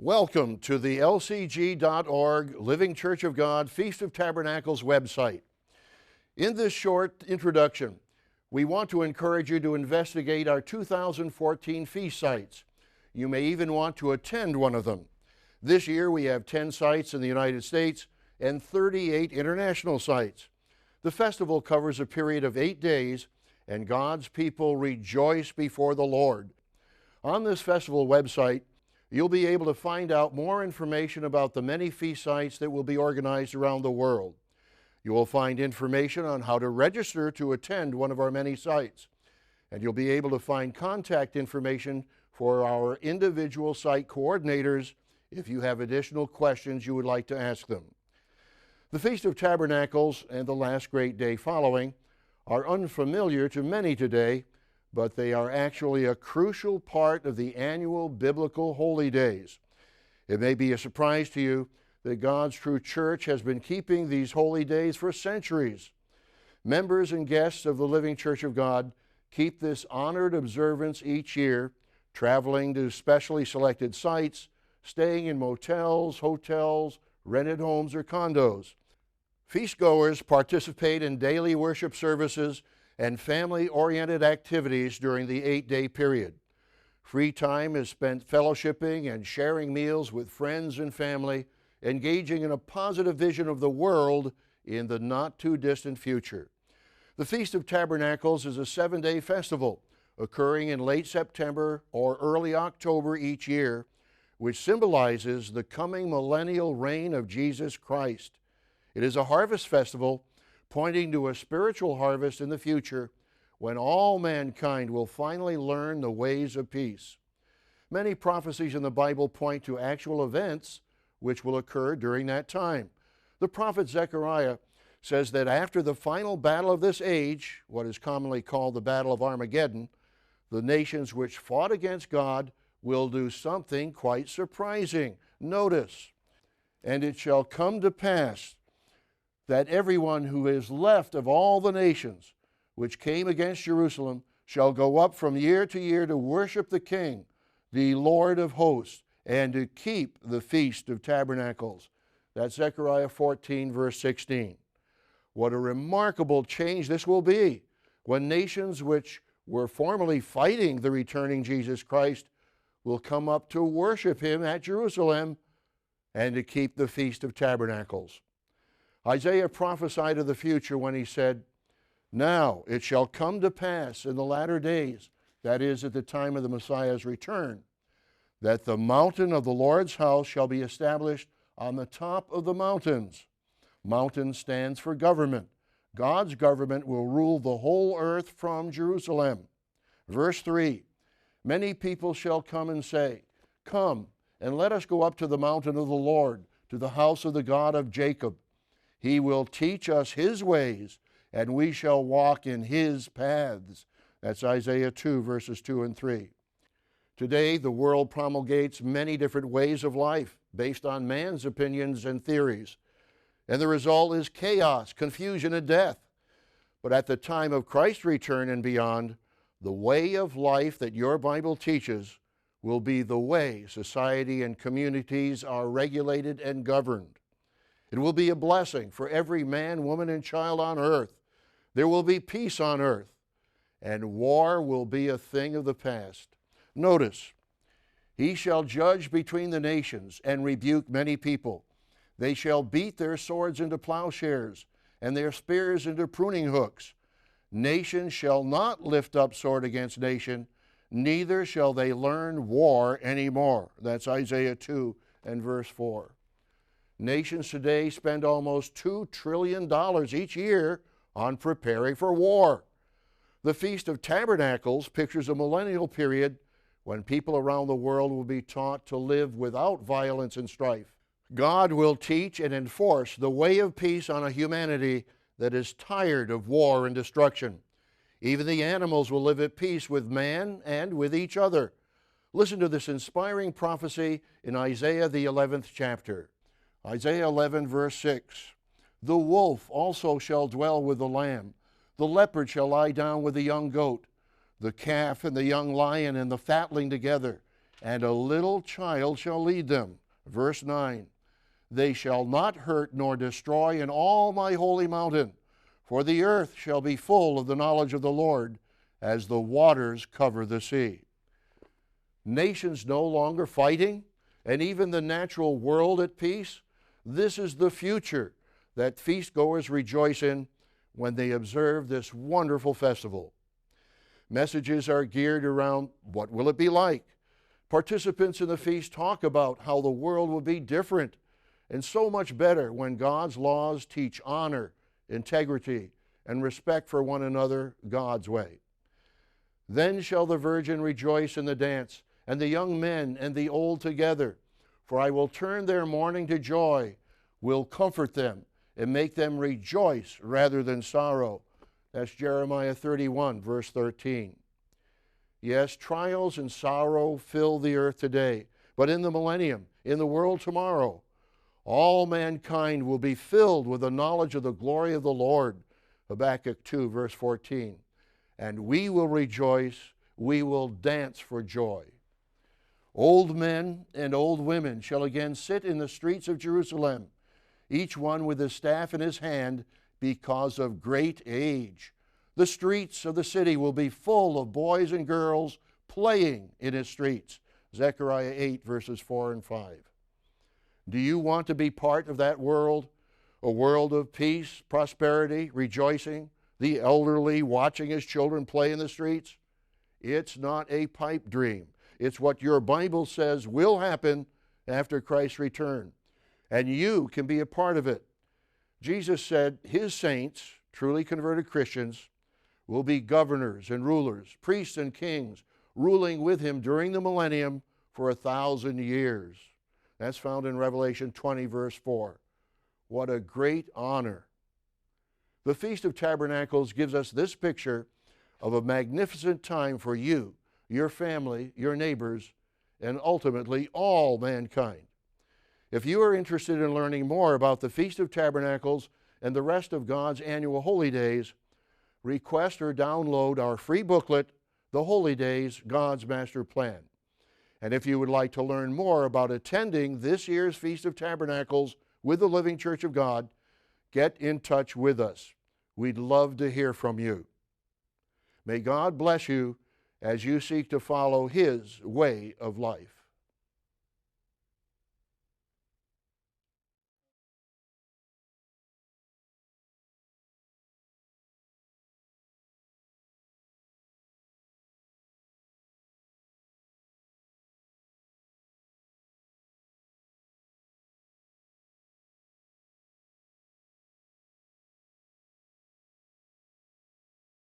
Welcome to the lcg.org Living Church of God Feast of Tabernacles website. In this short introduction, we want to encourage you to investigate our 2014 feast sites. You may even want to attend one of them. This year we have 10 sites in the United States and 38 international sites. The festival covers a period of 8 days, and God's people rejoice before the Lord. On this festival website, you'll be able to find out more information about the many feast sites that will be organized around the world. You will find information on how to register to attend one of our many sites, and you'll be able to find contact information for our individual site coordinators if you have additional questions you would like to ask them. The Feast of Tabernacles and the last great day following are unfamiliar to many today, but they are actually a crucial part of the annual biblical holy days. It may be a surprise to you that God's true church has been keeping these holy days for centuries. Members and guests of the Living Church of God keep this honored observance each year, traveling to specially selected sites, staying in motels, hotels, rented homes, or condos. Feastgoers participate in daily worship services and family-oriented activities during the 8-day period. Free time is spent fellowshipping and sharing meals with friends and family, engaging in a positive vision of the world in the not-too-distant future. The Feast of Tabernacles is a 7-day festival occurring in late September or early October each year, which symbolizes the coming millennial reign of Jesus Christ. It is a harvest festival pointing to a spiritual harvest in the future when all mankind will finally learn the ways of peace. Many prophecies in the Bible point to actual events which will occur during that time. The prophet Zechariah says that after the final battle of this age, what is commonly called the Battle of Armageddon, the nations which fought against God will do something quite surprising. Notice, "And it shall come to pass that everyone who is left of all the nations which came against Jerusalem shall go up from year to year to worship the King, the Lord of hosts, and to keep the Feast of Tabernacles." That's Zechariah 14, verse 16. What a remarkable change this will be when nations which were formerly fighting the returning Jesus Christ will come up to worship Him at Jerusalem and to keep the Feast of Tabernacles. Isaiah prophesied of the future when he said, "Now it shall come to pass in the latter days," that is, at the time of the Messiah's return, "that the mountain of the Lord's house shall be established on the top of the mountains." Mountain stands for government. God's government will rule the whole earth from Jerusalem. Verse 3, "Many people shall come and say, 'Come, and let us go up to the mountain of the Lord, to the house of the God of Jacob. He will teach us His ways, and we shall walk in His paths." That's Isaiah 2, verses 2 and 3. Today, the world promulgates many different ways of life based on man's opinions and theories, and the result is chaos, confusion, and death. But at the time of Christ's return and beyond, the way of life that your Bible teaches will be the way society and communities are regulated and governed. It will be a blessing for every man, woman, and child on earth. There will be peace on earth, and war will be a thing of the past. Notice, "He shall judge between the nations and rebuke many people. They shall beat their swords into plowshares and their spears into pruning hooks. Nation shall not lift up sword against nation, neither shall they learn war anymore." That's Isaiah 2 and verse 4. Nations today spend almost $2 trillion each year on preparing for war. The Feast of Tabernacles pictures a millennial period when people around the world will be taught to live without violence and strife. God will teach and enforce the way of peace on a humanity that is tired of war and destruction. Even the animals will live at peace with man and with each other. Listen to this inspiring prophecy in Isaiah, the 11th chapter. Isaiah 11, verse 6, "The wolf also shall dwell with the lamb. The leopard shall lie down with the young goat. The calf and the young lion and the fatling together. and a little child shall lead them. Verse 9, they shall not hurt nor destroy in all my holy mountain, for the earth shall be full of the knowledge of the Lord, as the waters cover the sea. Nations no longer fighting, and even the natural world at peace. This is the future that feastgoers rejoice in when they observe this wonderful festival. Messages are geared around what will it be like. Participants in the feast talk about how the world will be different and so much better when God's laws teach honor, integrity, and respect for one another God's way. Then shall the virgin rejoice in the dance, and the young men and the old together. For I will turn their mourning to joy, will comfort them, and make them rejoice rather than sorrow. That's Jeremiah 31, verse 13. Yes, trials and sorrow fill the earth today, but in the millennium, in the world tomorrow, all mankind will be filled with the knowledge of the glory of the Lord. Habakkuk 2, verse 14. And we will rejoice, we will dance for joy. Old men and old women shall again sit in the streets of Jerusalem, each one with his staff in his hand, because of great age. The streets of the city will be full of boys and girls playing in its streets. Zechariah 8, verses 4 and 5. Do you want to be part of that world? A world of peace, prosperity, rejoicing, the elderly watching his children play in the streets? It's not a pipe dream. It's what your Bible says will happen after Christ's return. And you can be a part of it. Jesus said his saints, truly converted Christians, will be governors and rulers, priests and kings, ruling with him during the millennium for 1,000 years. That's found in Revelation 20, verse 4. What a great honor. The Feast of Tabernacles gives us this picture of a magnificent time for you, your family, your neighbors, and ultimately all mankind. If you are interested in learning more about the Feast of Tabernacles and the rest of God's annual holy days, request or download our free booklet, The Holy Days, God's Master Plan. And if you would like to learn more about attending this year's Feast of Tabernacles with the Living Church of God, get in touch with us. We'd love to hear from you. May God bless you as you seek to follow His way of life.